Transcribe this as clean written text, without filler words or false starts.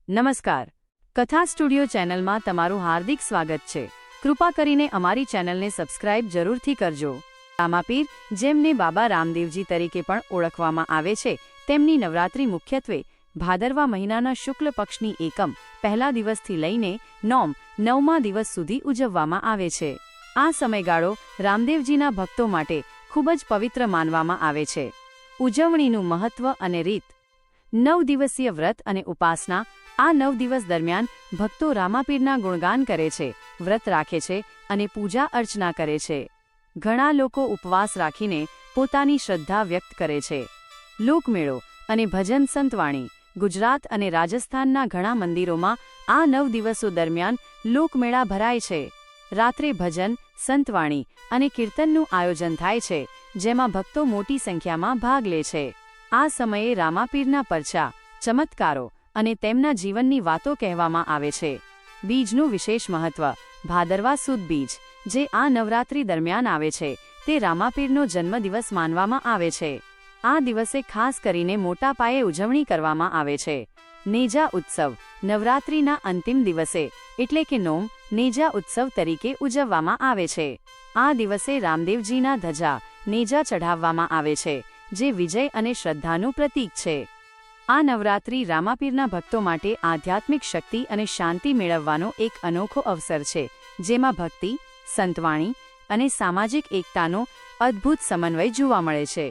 નમસ્કાર, કથા સ્ટુડિયો ચેનલમાં તમારું હાર્દિક સ્વાગત છે. કૃપા કરીને અમારી ચેનલને સબસ્ક્રાઇબ જરૂરથી કરજો. રામાપીર, જેમને બાબા રામદેવજી તરીકે પણ ઓળખવામાં આવે છે, તેમની નવરાત્રિ મુખ્યત્વે ભાદરવા મહિનાના શુક્લ પક્ષની એકમ પહેલા દિવસથી લઈને નવમા દિવસ સુધી ઉજવવામાં આવે છે. આ સમયગાળો રામદેવજીના ભક્તો માટે ખૂબ જ પવિત્ર માનવામાં આવે છે. ઉજવણીનું મહત્વ અને રીત. 9 દિવસીય વ્રત અને ઉપાસના. આ 9 દિવસ દરમિયાન ભક્તો રામાપીરના ગુણગાન કરે છે, વ્રત રાખે છે અને પૂજા અર્ચના કરે છે. ઘણા લોકો ઉપવાસ રાખીને પોતાની શ્રદ્ધા વ્યક્ત કરે છે. લોકમેળો અને ભજન સંતવાણી. ગુજરાત અને રાજસ્થાનના ઘણા મંદિરોમાં આ 9 દિવસો દરમિયાન લોકમેળા ભરાય છે. રાત્રે ભજન, સંતવાણી અને કીર્તનનું આયોજન થાય છે, જેમાં ભક્તો મોટી સંખ્યામાં ભાગ લે છે. આ સમયે રામાપીરના પરચા, ચમત્કારો અને તેમના જીવનની વાતો કહેવામાં આવે છે. બીજનું વિશેષ મહત્વ. ભાદરવા સુદ બીજ, જે આ નવરાત્રિ દરમિયાન આવે છે, તે રામાપીરનો જન્મદિવસ માનવામાં આવે છે. આ દિવસે ખાસ કરીને મોટા પાયે ઉજવણી કરવામાં આવે છે. નેજા ઉત્સવ. નવરાત્રિના અંતિમ દિવસે એટલે કે નેજા ઉત્સવ તરીકે ઉજવવામાં આવે છે. આ દિવસે રામદેવજીના ધજા, નેજા ચઢાવવામાં આવે છે, જે વિજય અને શ્રદ્ધાનું પ્રતીક છે. આ નવરાત્રિ રામાપીરના ભક્તો માટે આધ્યાત્મિક શક્તિ અને શાંતિ મેળવવાનો એક અનોખો અવસર છે, જેમાં ભક્તિ, સંતવાણી અને સામાજિક એકતાનો અદ્ભુત સમન્વય જોવા મળે છે.